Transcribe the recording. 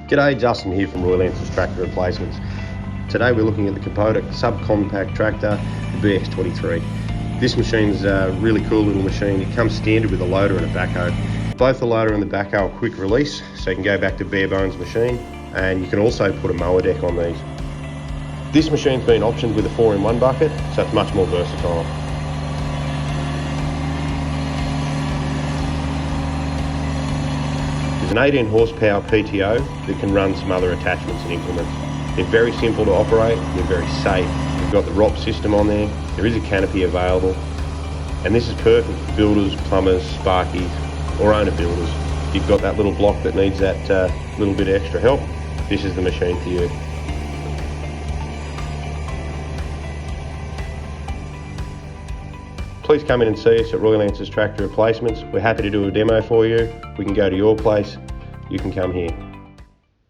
G'day, Justin here from Roylances Tractor Replacements. Today we're looking at the Kubota subcompact tractor, the BX23. This machine's a really cool little machine. It comes standard with a loader and a backhoe. Both the loader and the backhoe are quick release, so you can go back to bare bones machine, and you can also put a mower deck on these. This machine's been optioned with a 4-in-1 bucket, so it's much more versatile. There's an 18 horsepower PTO that can run some other attachments and implements. They're very simple to operate, they're very safe. We've got the ROP system on there, there is a canopy available, and this is perfect for builders, plumbers, sparkies, or owner builders. If you've got that little block that needs that little bit of extra help, this is the machine for you. Please come in and see us at Roylances Tractor Replacements. We're happy to do a demo for you. We can go to your place. You can come here.